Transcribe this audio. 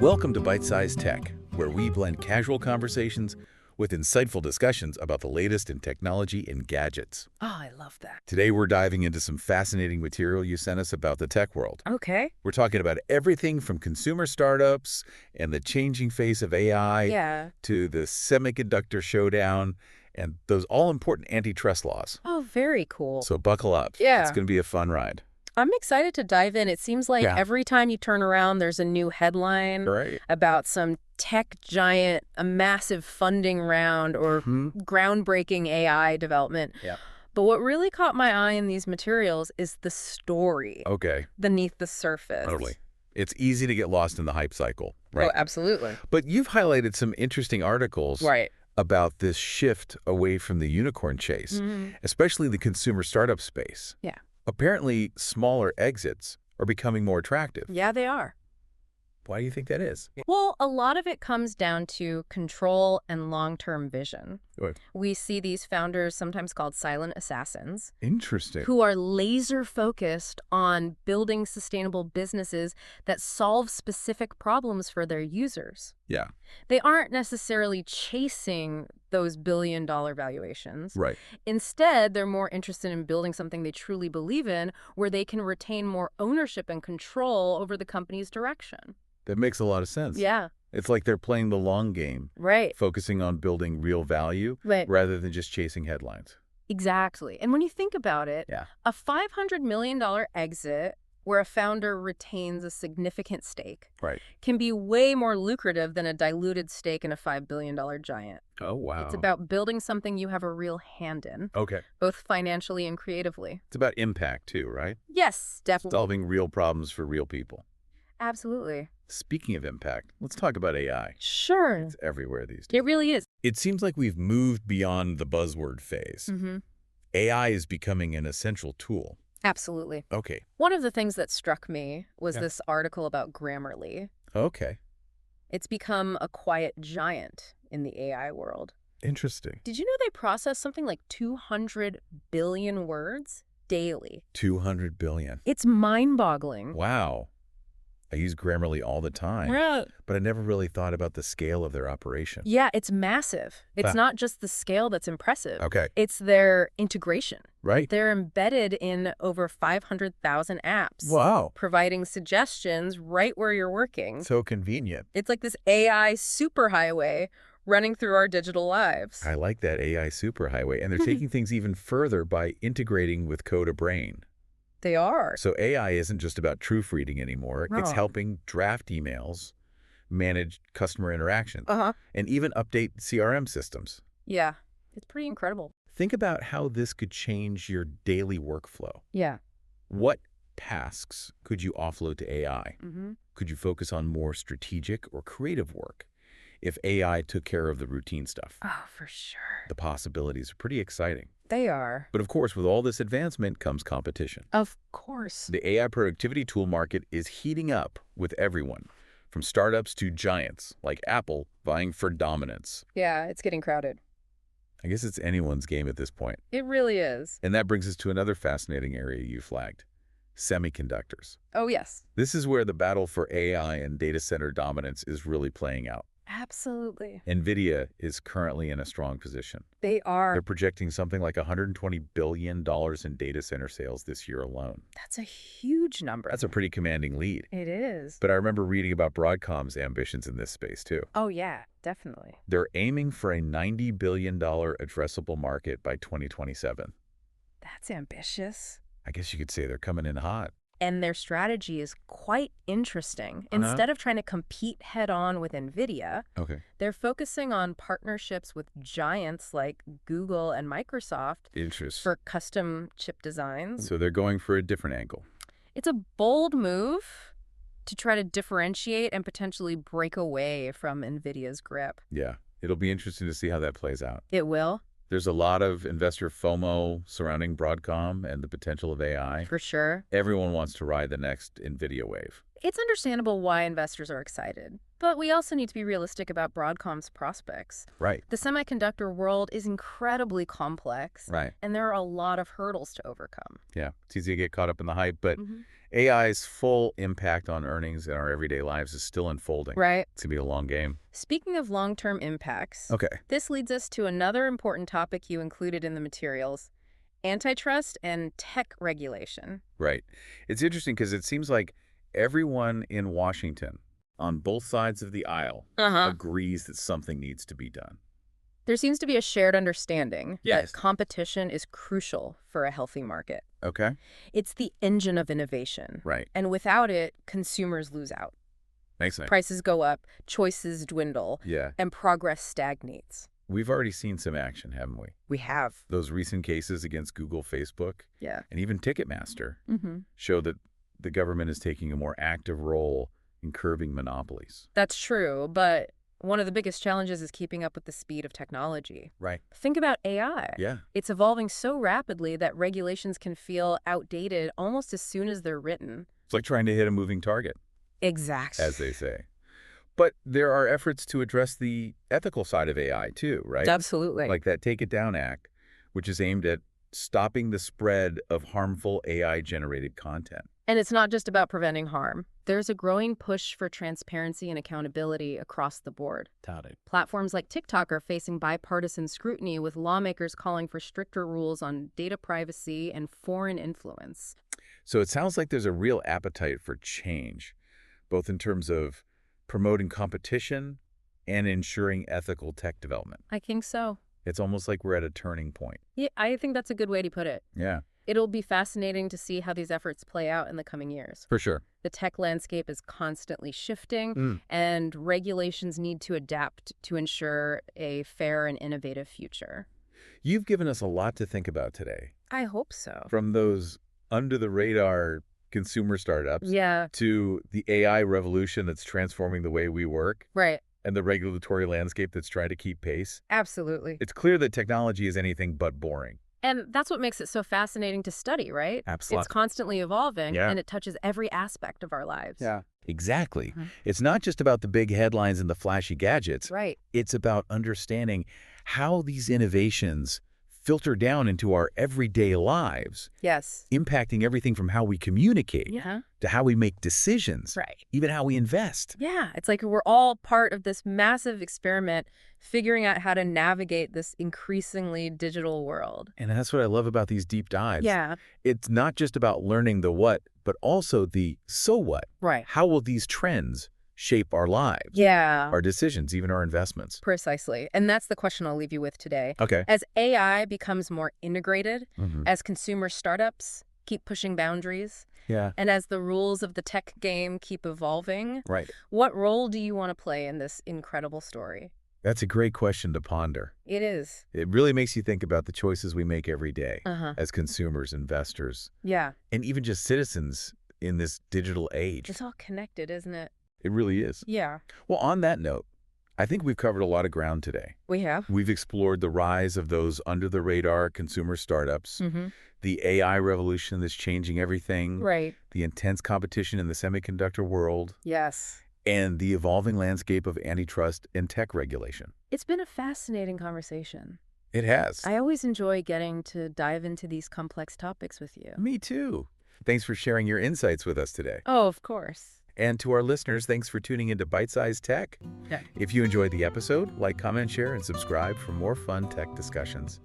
Welcome to Byte-Sized Tech, where we blend casual conversations with insightful discussions about the latest in technology and gadgets. Oh, I love that. Today, we're diving into some fascinating material you sent us about the tech world. Okay. We're talking about everything from consumer startups and the changing face of AI to the semiconductor showdown and those all-important antitrust laws. Oh, very cool. So buckle up. Yeah. It's going to be a fun ride. I'm excited to dive in. It seems like every time you turn around, there's a new headline about some tech giant, a massive funding round, or groundbreaking AI development. Yeah. But what really caught my eye in these materials is the story beneath the surface. Totally. It's easy to get lost in the hype cycle, right? Oh, absolutely. But you've highlighted some interesting articles about this shift away from the unicorn chase, especially the consumer startup space. Yeah. Apparently, smaller exits are becoming more attractive. Yeah, they are. Why do you think that is? Well, a lot of it comes down to control and long-term vision. Right. We see these founders, sometimes called silent assassins, Interesting. who are laser-focused on building sustainable businesses that solve specific problems for their users. Yeah. They aren't necessarily chasing those billion-dollar valuations. Right. Instead, they're more interested in building something they truly believe in, where they can retain more ownership and control over the company's direction. That makes a lot of sense. Yeah. It's like they're playing the long game. Right. Focusing on building real value rather than just chasing headlines. Exactly. And when you think about it, a $500 million exit where a founder retains a significant stake can be way more lucrative than a diluted stake in a $5 billion giant. Oh, wow. It's about building something you have a real hand in, both financially and creatively. It's about impact, too, right? Yes, definitely. Solving real problems for real people. Absolutely. Speaking of impact, let's talk about AI. Sure. It's everywhere these days. It really is. It seems like we've moved beyond the buzzword phase. AI is becoming an essential tool. Absolutely. Okay. One of the things that struck me was this article about Grammarly. Okay. It's become a quiet giant in the AI world. Interesting. Did you know they process something like 200 billion words daily? 200 billion. It's mind-boggling. Wow. I use Grammarly all the time, but I never really thought about the scale of their operation. Yeah, it's massive. It's not just the scale that's impressive. Okay. It's their integration. Right. They're embedded in over 500,000 apps. Wow. Providing suggestions right where you're working. So convenient. It's like this AI superhighway running through our digital lives. I like that AI superhighway. And they're taking things even further by integrating with Coda Brain. They are. So AI isn't just about proofreading anymore. No. It's helping draft emails, manage customer interactions, and even update CRM systems. Yeah, it's pretty incredible. Think about how this could change your daily workflow. Yeah. What tasks could you offload to AI? Could you focus on more strategic or creative work if AI took care of the routine stuff? Oh, for sure. The possibilities are pretty exciting. They are. But of course, with all this advancement comes competition. Of course. The AI productivity tool market is heating up with everyone, from startups to giants like Apple vying for dominance. Yeah, it's getting crowded. I guess it's anyone's game at this point. It really is. And that brings us to another fascinating area you flagged, semiconductors. Oh, yes. This is where the battle for AI and data center dominance is really playing out. Absolutely. NVIDIA is currently in a strong position. They are. They're projecting something like $120 billion in data center sales this year alone. That's a huge number. That's a pretty commanding lead. It is. But I remember reading about Broadcom's ambitions in this space, too. Oh, yeah, definitely. They're aiming for a $90 billion addressable market by 2027. That's ambitious. I guess you could say they're coming in hot. And their strategy is quite interesting. Instead of trying to compete head-on with NVIDIA, they're focusing on partnerships with giants like Google and Microsoft for custom chip designs. So they're going for a different angle. It's a bold move to try to differentiate and potentially break away from NVIDIA's grip. Yeah, it'll be interesting to see how that plays out. It will. There's a lot of investor FOMO surrounding Broadcom and the potential of AI. For sure. Everyone wants to ride the next NVIDIA wave. It's understandable why investors are excited. But we also need to be realistic about Broadcom's prospects. Right. The semiconductor world is incredibly complex. Right. And there are a lot of hurdles to overcome. Yeah, it's easy to get caught up in the hype, but AI's full impact on earnings in our everyday lives is still unfolding. Right. It's going to be a long game. Speaking of long-term impacts, okay, this leads us to another important topic you included in the materials: antitrust and tech regulation. Right. It's interesting because it seems like everyone in Washington, on both sides of the aisle, agrees that something needs to be done. There seems to be a shared understanding Yes. that competition is crucial for a healthy market. Okay. It's the engine of innovation. Right. And without it, consumers lose out. Makes sense. Prices go up, choices dwindle, Yeah. and progress stagnates. We've already seen some action, haven't we? We have. Those recent cases against Google, Facebook, Yeah. and even Ticketmaster show that the government is taking a more active role in curbing monopolies. That's true, but one of the biggest challenges is keeping up with the speed of technology. Right. Think about AI. Yeah. It's evolving so rapidly that regulations can feel outdated almost as soon as they're written. It's like trying to hit a moving target, Exactly. as they say. But there are efforts to address the ethical side of AI too, right? Absolutely. Like that Take It Down Act, which is aimed at stopping the spread of harmful AI-generated content. And it's not just about preventing harm. There's a growing push for transparency and accountability across the board. Touted. Platforms like TikTok are facing bipartisan scrutiny, with lawmakers calling for stricter rules on data privacy and foreign influence. So it sounds like there's a real appetite for change, both in terms of promoting competition and ensuring ethical tech development. I think so. It's almost like we're at a turning point. Yeah, I think that's a good way to put it. Yeah. It'll be fascinating to see how these efforts play out in the coming years. For sure. The tech landscape is constantly shifting, and regulations need to adapt to ensure a fair and innovative future. You've given us a lot to think about today. I hope so. From those under-the-radar consumer startups to the AI revolution that's transforming the way we work. Right. And the regulatory landscape that's trying to keep pace. Absolutely. It's clear that technology is anything but boring. And that's what makes it so fascinating to study, right? Absolutely. It's constantly evolving, and it touches every aspect of our lives. Yeah. Exactly. It's not just about the big headlines and the flashy gadgets. Right. It's about understanding how these innovations filter down into our everyday lives. Yes. Impacting everything from how we communicate to how we make decisions. Right. Even how we invest. Yeah. It's like we're all part of this massive experiment figuring out how to navigate this increasingly digital world. And that's what I love about these deep dives. Yeah. It's not just about learning the what, but also the so what. Right. How will these trends shape our lives? Yeah. Our decisions, even our investments. Precisely. And that's the question I'll leave you with today. Okay. As AI becomes more integrated, as consumer startups keep pushing boundaries, and as the rules of the tech game keep evolving, what role do you want to play in this incredible story? That's a great question to ponder. It is. It really makes you think about the choices we make every day as consumers, investors, and even just citizens in this digital age. It's all connected, isn't it? It really is. Yeah. Well, on that note, I think we've covered a lot of ground today. We have. We've explored the rise of those under-the-radar consumer startups, the AI revolution that's changing everything, the intense competition in the semiconductor world, and the evolving landscape of antitrust and tech regulation. It's been a fascinating conversation. It has. I always enjoy getting to dive into these complex topics with you. Me too. Thanks for sharing your insights with us today. Oh, of course. And to our listeners, thanks for tuning into Byte-Sized Tech. If you enjoyed the episode, like, comment, share, and subscribe for more fun tech discussions.